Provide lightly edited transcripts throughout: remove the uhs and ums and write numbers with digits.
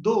2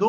2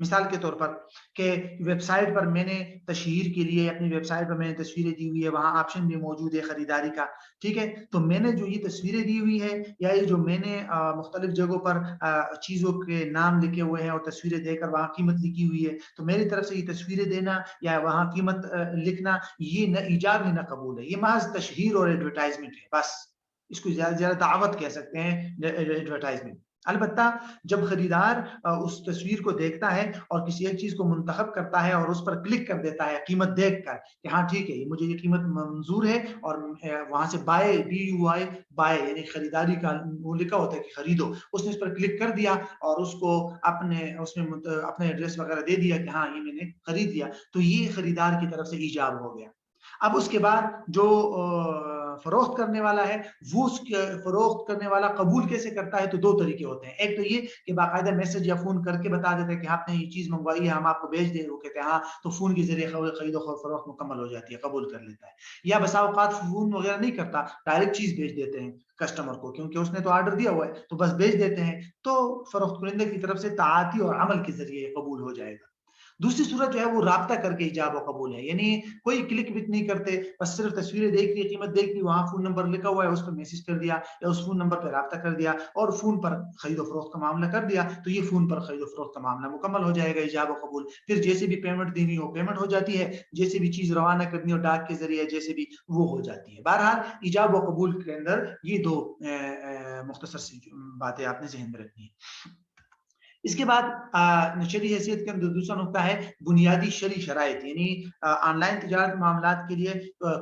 مثال کے طور پر کہ ویب سائٹ پر میں نے تشہیر کے لیے اپنی ویب سائٹ پر میں نے تصویریں دی ہوئی ہے، وہاں آپشن بھی موجود ہے خریداری کا، ٹھیک ہے، تو میں نے جو یہ تصویریں دی ہوئی ہے یا یہ جو میں نے مختلف جگہوں پر چیزوں کے نام لکھے ہوئے ہیں اور تصویریں دے کر وہاں قیمت لکھی ہوئی ہے، تو میری طرف سے یہ تصویریں دینا یا وہاں قیمت لکھنا یہ نہ ایجاب ہے نہ قبول ہے، یہ محض تشہیر اور ایڈورٹائزمنٹ ہے، بس اس کو زیادہ زیادہ دعوت کہہ سکتے ہیں ایڈورٹائزمنٹ۔ البتہ جب خریدار اس تصویر کو دیکھتا ہے اور کسی ایک چیز کو منتخب کرتا ہے اور اس پر کلک کر دیتا ہے قیمت دیکھ کر کہ ہاں ٹھیک ہے مجھے یہ قیمت منظور ہے، اور وہاں سے بائے BUY بائے یعنی خریداری کا وہ لکھا ہوتا ہے کہ خریدو، اس نے اس پر کلک کر دیا اور اس کو اس میں اپنے ایڈریس وغیرہ دے دیا کہ ہاں یہ میں نے خرید لیا، تو یہ خریدار کی طرف سے ایجاب ہو گیا۔ اب اس کے بعد جو فروخت کرنے والا ہے وہ اس فروخت کرنے والا قبول کیسے کرتا ہے، تو دو طریقے ہوتے ہیں، ایک تو یہ کہ باقاعدہ میسج یا فون کر کے بتا دیتا ہے کہ آپ نے یہ چیز منگوائی ہے ہم آپ کو بھیج دیں، وہ کہتے ہیں ہاں، تو فون کے ذریعے خرید و فروخت مکمل ہو جاتی ہے، قبول کر لیتا ہے۔ یا بسا اوقات فون وغیرہ نہیں کرتا، ڈائریکٹ چیز بھیج دیتے ہیں کسٹمر کو، کیونکہ اس نے تو آرڈر دیا ہوا ہے تو بس بھیج دیتے ہیں، تو فروخت کنندے کی طرف سے طاعتی اور عمل کے ذریعے قبول ہو جائے گا۔ دوسری صورت جو ہے وہ رابطہ کر کے ایجاب و قبول ہے، یعنی کوئی کلک بک نہیں کرتے، بس صرف تصویریں دیکھ لی، قیمت دیکھ لی، وہاں فون نمبر لکھا ہوا ہے اس پر میسج کر دیا یا اس فون نمبر پہ رابطہ کر دیا اور فون پر خرید و فروخت کا معاملہ کر دیا، تو یہ فون پر خرید و فروخت کا معاملہ مکمل ہو جائے گا، ایجاب و قبول۔ پھر جیسے بھی پیمنٹ دینی ہو پیمنٹ ہو جاتی ہے، جیسے بھی چیز روانہ کرنی ہو ڈاک کے ذریعے جیسے بھی وہ ہو جاتی ہے۔ بہرحال ایجاب و قبول کے اندر یہ دو مختصر سی باتیں آپ نے ذہن میں رکھنی ہے۔ اس کے بعد شرعی حیثیت کے اندر دوسرا نقطہ ہے بنیادی شرعی شرائط، یعنی آن لائن تجارت معاملات کے لیے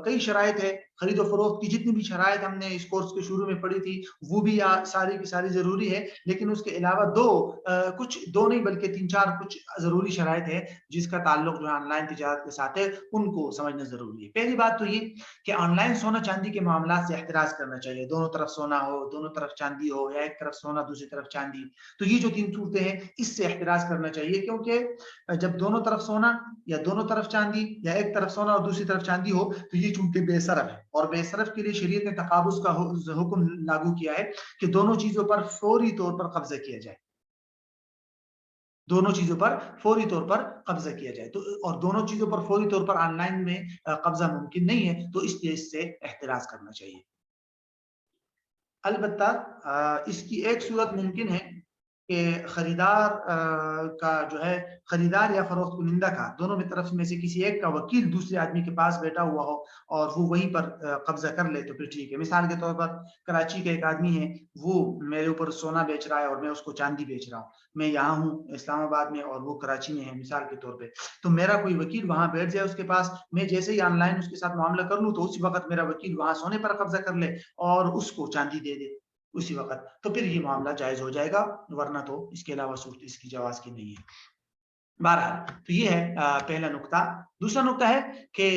کئی شرائط ہے، خرید و فروخت کی جتنی بھی شرائط ہم نے اس کورس کے شروع میں پڑھی تھی وہ بھی ساری کی ساری ضروری ہے، لیکن اس کے علاوہ دو نہیں بلکہ 3-4 کچھ ضروری شرائط ہے جس کا تعلق جو ہے آن لائن تجارت کے ساتھ ہے، ان کو سمجھنا ضروری ہے۔ پہلی بات تو یہ کہ آن لائن سونا چاندی کے معاملات سے احتراز کرنا چاہیے، دونوں طرف سونا ہو، دونوں طرف چاندی ہو، یا ایک طرف سونا دوسری طرف چاندی، تو یہ جو 3 صورتیں ہیں اس سے احتراز کرنا چاہیے، کیونکہ جب دونوں طرف سونا یا دونوں طرف چاندی یا ایک طرف سونا اور دوسری طرف چاندی ہو تو یہ چونکہ بے صرف ہے، اور بے صرف کے لیے شریعت نے تقابض کا حکم لاگو کیا ہے کہ دونوں چیزوں پر فوری طور پر قبضہ کیا جائے، دونوں چیزوں پر فوری طور پر قبضہ کیا جائے، تو اور دونوں چیزوں پر فوری طور پر آن لائن میں قبضہ ممکن نہیں ہے، تو اس لیے اس سے احتراز کرنا چاہیے۔ البتہ اس کی ایک صورت ممکن ہے کہ خریدار کا جو ہے خریدار یا فروخت کنندہ کا دونوں میں طرف میں سے کسی ایک کا وکیل دوسرے آدمی کے پاس بیٹھا ہوا ہو اور وہ وہیں پر قبضہ کر لے، تو پھر ٹھیک ہے۔ مثال کے طور پر کراچی کا ایک آدمی ہے، وہ میرے اوپر سونا بیچ رہا ہے اور میں اس کو چاندی بیچ رہا ہوں، میں یہاں ہوں اسلام آباد میں اور وہ کراچی میں ہے مثال کے طور پہ، تو میرا کوئی وکیل وہاں بیٹھ جائے اس کے پاس، میں جیسے ہی آن لائن اس کے ساتھ معاملہ کر لوں تو اسی وقت میرا وکیل وہاں سونے پر قبضہ کر لے اور اس کو چاندی دے دے اسی وقت، تو پھر یہ معاملہ جائز ہو جائے گا، ورنہ تو اس کے علاوہ صورت اس کی جواز کی نہیں ہے۔ بہرحال تو یہ ہے پہلا نقطہ۔ دوسرا نقطہ ہے کہ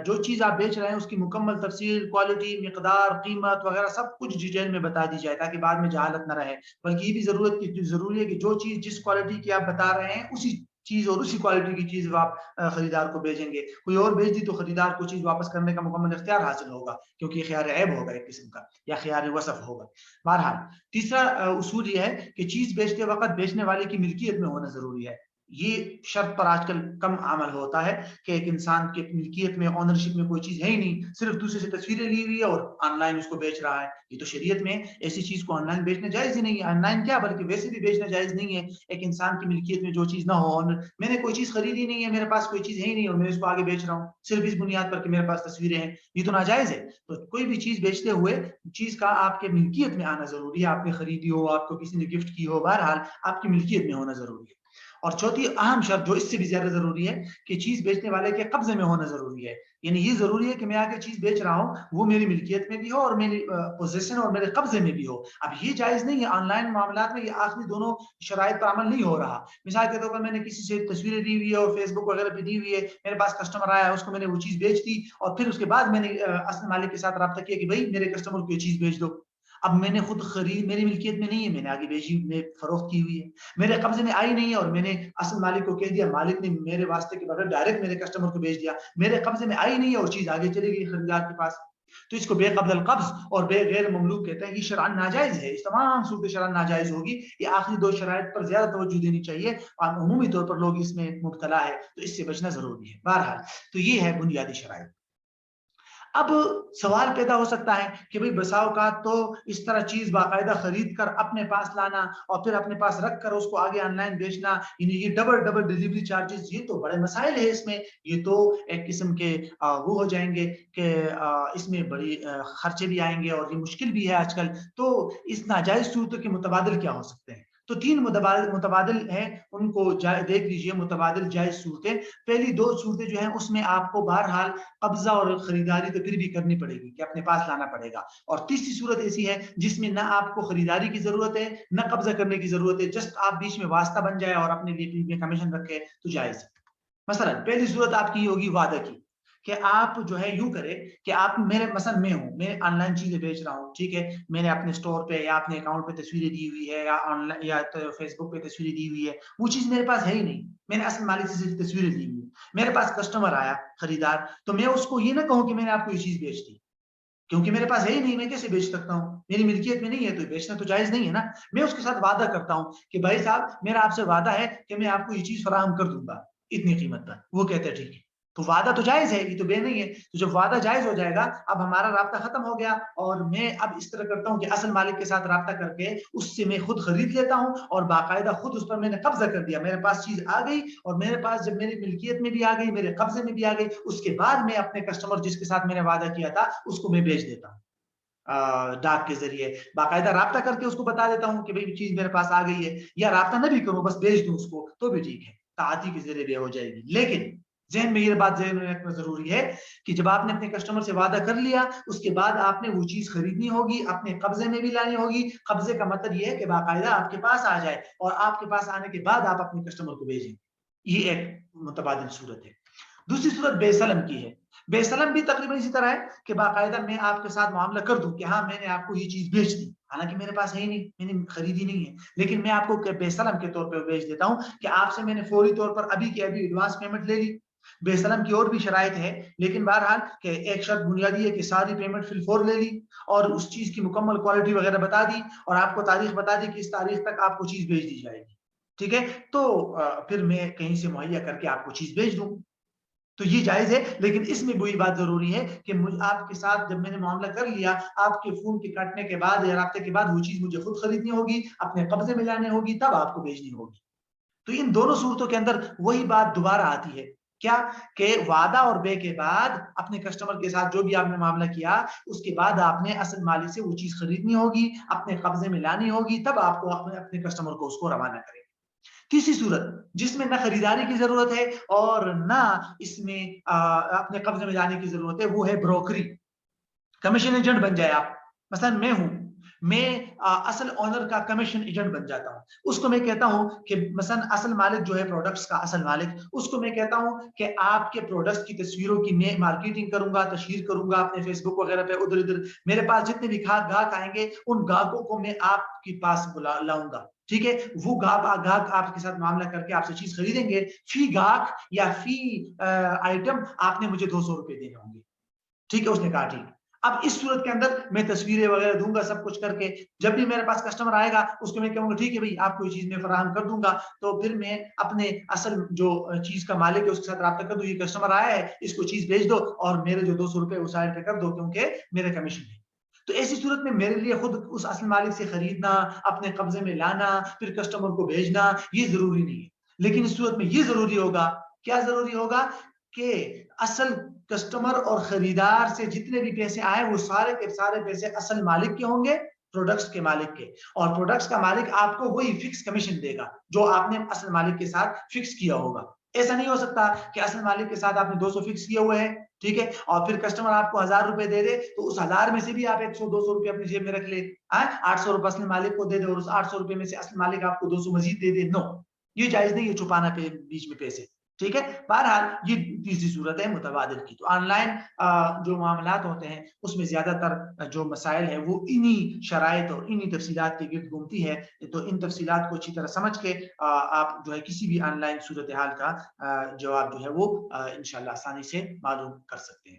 جو چیز آپ بیچ رہے ہیں اس کی مکمل تفصیل، کوالٹی، مقدار، قیمت وغیرہ سب کچھ ڈیٹیل میں بتا دی جائے تاکہ بعد میں جہالت نہ رہے، بلکہ یہ بھی ضروری ہے کہ جو چیز جس کوالٹی کی آپ بتا رہے ہیں اسی چیز اور اسی کوالٹی کی چیز آپ خریدار کو بھیجیں گے، کوئی اور بھیج دی تو خریدار کو چیز واپس کرنے کا مکمل اختیار حاصل ہوگا، کیونکہ یہ خیار عیب ہوگا ایک قسم کا یا خیار وصف ہوگا۔ بہرحال تیسرا اصول یہ ہے کہ چیز بیچتے وقت بیچنے والے کی ملکیت میں ہونا ضروری ہے، یہ شرط پر آج کل کم عمل ہوتا ہے کہ ایک انسان کے ملکیت میں اونرشپ میں کوئی چیز ہے ہی نہیں، صرف دوسرے سے تصویریں لی ہوئی ہے اور آن لائن اس کو بیچ رہا ہے، یہ تو شریعت میں ایسی چیز کو آن لائن بیچنا جائز ہی نہیں ہے، آن لائن کیا بلکہ ویسے بھی بیچنا جائز نہیں ہے، ایک انسان کی ملکیت میں جو چیز نہ ہو، میں نے کوئی چیز خریدی نہیں ہے، میرے پاس کوئی چیز ہے ہی نہیں اور میں اس کو آگے بیچ رہا ہوں صرف اس بنیاد پر کہ میرے پاس تصویریں ہیں، یہ تو ناجائز ہے۔ تو کوئی بھی چیز بیچتے ہوئے چیز کا آپ کے ملکیت میں آنا ضروری ہے، آپ نے خریدی ہو، آپ کو کسی نے گفٹ کی ہو، بہرحال آپ کی ملکیت میں ہونا ضروری ہے۔ اور چوتھی اہم شرط جو اس سے بھی زیادہ ضروری ہے کہ چیز بیچنے والے کے قبضے میں ہونا ضروری ہے، یعنی یہ ضروری ہے کہ میں آگے چیز بیچ رہا ہوں وہ میری ملکیت میں بھی ہو اور میری پوزیشن اور میرے قبضے میں بھی ہو۔ اب یہ جائز نہیں ہے، آن لائن معاملات میں یہ آخری دونوں شرائط پر عمل نہیں ہو رہا۔ مثال کے طور پر میں نے کسی سے تصویریں دی ہوئی ہے اور فیس بک وغیرہ پہ دی ہوئی ہے، میرے پاس کسٹمر آیا ہے، اس کو میں نے وہ چیز بیچ دی اور پھر اس کے بعد میں نے اصل مالک کے ساتھ رابطہ کیا کہ بھائی میرے کسٹمر کو یہ چیز بیچ دو، اب میں نے خود خرید میری ملکیت میں نہیں ہے، میں نے آگے بیچی، میں فروخت کی ہوئی ہے، میرے قبضے میں آئی نہیں ہے اور میں نے اصل مالک کو کہہ دیا، مالک نے میرے واسطے کے بغیر ڈائریکٹ میرے کسٹمر کو بیچ دیا، میرے قبضے میں آئی نہیں ہے اور چیز آگے چلے گئی خریدار کے پاس، تو اس کو بے قبل القبض اور بے غیر مملوک کہتے ہیں. یہ شرعن ناجائز ہے. اس تمام صورتیں شرعن ناجائز ہوگی. یہ آخری دو شرائط پر زیادہ توجہ دینی چاہیے. عمومی طور پر لوگ اس میں مبتلا ہے تو اس سے بچنا ضروری ہے. بہرحال تو یہ ہے بنیادی شرائط. اب سوال پیدا ہو سکتا ہے کہ بھئی بسا اوقات تو اس طرح چیز باقاعدہ خرید کر اپنے پاس لانا اور پھر اپنے پاس رکھ کر اس کو آگے آن لائن بیچنا، یعنی یہ ڈبل ڈیلیوری چارجز، یہ تو بڑے مسائل ہے. اس میں یہ تو ایک قسم کے وہ ہو جائیں گے کہ اس میں بڑی خرچے بھی آئیں گے اور یہ مشکل بھی ہے آج کل. تو اس ناجائز صورتوں کے متبادل کیا ہو سکتے ہیں؟ تو 3 متبادل ہیں، ان کو دیکھ لیجئے. متبادل جائز صورتیں، پہلی 2 صورتیں جو ہیں اس میں آپ کو بہرحال قبضہ اور خریداری تو پھر بھی کرنی پڑے گی کہ اپنے پاس لانا پڑے گا. اور تیسری صورت ایسی ہے جس میں نہ آپ کو خریداری کی ضرورت ہے نہ قبضہ کرنے کی ضرورت ہے، جسٹ آپ بیچ میں واسطہ بن جائے اور اپنے لیے کمیشن رکھے تو جائز ہے. مثلا پہلی صورت آپ کی ہوگی وعدہ کی، کہ آپ جو ہے یوں کرے کہ آپ میرے مثلا میں ہوں، میں آن لائن چیزیں بیچ رہا ہوں، ٹھیک ہے، میں نے اپنے سٹور پہ یا اپنے اکاؤنٹ پہ تصویریں دی ہوئی ہے یا آن لائن یا فیس بک پہ تصویریں دی ہوئی ہے، وہ چیز میرے پاس ہے ہی نہیں، میں نے اصل مالک سے صرف تصویریں دی ہوئی. میرے پاس کسٹمر آیا، خریدار، تو میں اس کو یہ نہ کہوں کہ میں نے آپ کو یہ چیز بیچ دی، کیونکہ میرے پاس ہے ہی نہیں، میں کیسے بیچ سکتا ہوں؟ میری ملکیت میں نہیں ہے تو بیچنا تو جائز نہیں ہے نا. میں اس کے ساتھ وعدہ کرتا ہوں کہ بھائی صاحب میرا آپ سے وعدہ ہے کہ میں آپ کو یہ چیز فراہم کر دوں گا اتنی قیمت پر. وہ کہتے ہیں ٹھیک ہے، تو وعدہ تو جائز ہے، یہ تو بے نہیں ہے. تو جب وعدہ جائز ہو جائے گا، اب ہمارا رابطہ ختم ہو گیا اور میں اب اس طرح کرتا ہوں کہ اصل مالک کے ساتھ رابطہ کر کے اس سے میں خود خرید لیتا ہوں اور باقاعدہ خود اس پر میں نے قبضہ کر دیا. میرے پاس چیز آ گئی اور میرے پاس جب میری ملکیت میں بھی آ گئی، میرے قبضے میں بھی آ گئی، اس کے بعد میں اپنے کسٹمر جس کے ساتھ میں نے وعدہ کیا تھا اس کو میں بیچ دیتا ہوں ڈاک کے ذریعے. باقاعدہ رابطہ کر کے اس کو بتا دیتا ہوں کہ بھئی چیز میرے پاس آ گئی ہے، یا رابطہ نہ بھی کروں بس بیچ دوں اس کو تو بھی ٹھیک ہے، تعاطی کے ذریعے بھی ہو جائے گی. لیکن ذہن میں یہ بات ذہن میں رکھنا ضروری ہے کہ جب آپ نے اپنے کسٹمر سے وعدہ کر لیا، اس کے بعد آپ نے وہ چیز خریدنی ہوگی، اپنے قبضے میں بھی لانی ہوگی. قبضے کا مطلب یہ ہے کہ باقاعدہ آپ کے پاس آ جائے اور آپ کے پاس آنے کے بعد آپ اپنے کسٹمر کو بھیجیں. یہ ایک متبادل صورت ہے. دوسری صورت بے سلم کی ہے. بے سلم بھی تقریباً اسی طرح ہے کہ باقاعدہ میں آپ کے ساتھ معاملہ کر دوں کہ ہاں میں نے آپ کو یہ چیز بیچ دی، حالانکہ میرے پاس ہے ہی نہیں، میں نے خریدی نہیں ہے، لیکن میں آپ کو بے سلم کے طور پہ بیچ دیتا ہوں کہ آپ سے میں نے فوری طور پر ابھی کے ابھی ایڈوانس پیمنٹ لے لی. بے سلم کی اور بھی شرائط ہے، لیکن بہرحال کہ ایک شرط بنیادی ہے کہ ساری پیمنٹ فی الفور لے لی اور اس چیز کی مکمل کوالٹی وغیرہ بتا دی اور آپ کو تاریخ بتا دی کہ اس تاریخ تک آپ کو چیز بھیج دی جائے گی. ٹھیک ہے، تو پھر میں کہیں سے مہیا کر کے آپ کو چیز بھیج دوں تو یہ جائز ہے. لیکن اس میں وہی بات ضروری ہے کہ آپ کے ساتھ جب میں نے معاملہ کر لیا، آپ کے فون کے کاٹنے کے بعد یا رابطے کے بعد وہ چیز مجھے خود خریدنی ہوگی، اپنے قبضے میں لانے ہوگی، تب آپ کو بھیجنی ہوگی. تو ان دونوں صورتوں کے اندر وہی بات دوبارہ آتی ہے، کیا کہ وعدہ اور بے کے بعد اپنے کسٹمر کے ساتھ جو بھی آپ نے معاملہ کیا اس کے بعد آپ نے اصل مالک سے وہ چیز خریدنی ہوگی، اپنے قبضے میں لانی ہوگی، تب آپ کو اپنے کسٹمر کو اس کو روانہ کریں. تیسری صورت جس میں نہ خریداری کی ضرورت ہے اور نہ اس میں اپنے قبضے میں لانے کی ضرورت ہے، وہ ہے بروکری. کمیشن ایجنٹ بن جائے آپ. مثلا میں ہوں، میں اصل اونر کا کمیشن ایجنٹ بن جاتا ہوں. اس کو میں کہتا ہوں کہ مثلا اصل مالک جو ہے پروڈکٹس کا اصل مالک، اس کو میں کہتا ہوں کہ آپ کے پروڈکٹس کی تصویروں کی میں مارکیٹنگ کروں گا، تشہیر کروں گا اپنے فیس بک وغیرہ پہ ادھر ادھر. میرے پاس جتنے بھی گاہک آئیں گے ان گاہکوں کو میں آپ کے پاس لاؤں گا. ٹھیک ہے، وہ گاہک آپ کے ساتھ معاملہ کر کے آپ سے چیز خریدیں گے. فی گاہک یا فی آئٹم آپ نے مجھے 200 روپے دینے ہوں گے. ٹھیک ہے، اس نے کہا ٹھیک. اب اس صورت کے اندر میں تصویریں وغیرہ دوں گا سب کچھ کر کے. جب بھی میرے پاس کسٹمر آئے گا اس کو میں کہوں گا ٹھیک ہے بھائی آپ کو یہ چیز میں فراہم کر دوں گا. تو پھر میں اپنے اصل جو چیز کا مالک ہے اس کے ساتھ رابطہ کر دوں، یہ کسٹمر آیا ہے اس کو چیز بھیج دو اور میرے جو 200 روپے اس سائڈ پہ کر دو کیونکہ میرے کمیشن ہے. تو ایسی صورت میں میرے لیے خود اس اصل مالک سے خریدنا، اپنے قبضے میں لانا، پھر کسٹمر کو بھیجنا یہ ضروری نہیں ہے. لیکن اس صورت میں یہ ضروری ہوگا، کیا ضروری ہوگا کہ اصل کسٹمر اور خریدار سے جتنے بھی پیسے آئے وہ سارے کے سارے پیسے اصل مالک کے ہوں گے، پروڈکٹس کے مالک کے. اور پروڈکٹس کا مالک آپ کو وہی فکس کمیشن دے گا جو آپ نے اصل مالک کے ساتھ فکس کیا ہوگا. ایسا نہیں ہو سکتا کہ اصل مالک کے ساتھ آپ نے 200 فکس کیے ہوئے ہیں، ٹھیک ہے، اور پھر کسٹمر آپ کو 1000 روپے دے دے تو اس 1000 میں سے بھی آپ 100 200 روپے اپنی جیب میں رکھ لے، 800 روپے اصل مالک کو دے دے اور اس 800 روپے میں سے اصل مالک آپ کو 200 مزید دے دے. نو، یہ جائز نہیں ہے چھپانا بیچ میں پیسے. ٹھیک ہے، بہرحال یہ تیسری صورت ہے متبادل کی. تو آن لائن جو معاملات ہوتے ہیں اس میں زیادہ تر جو مسائل ہیں وہ انہی شرائط اور انہی تفصیلات کے گرد گھومتی ہے. تو ان تفصیلات کو اچھی طرح سمجھ کے آپ جو ہے کسی بھی آن لائن صورتحال کا جواب جو ہے وہ انشاءاللہ آسانی سے معلوم کر سکتے ہیں.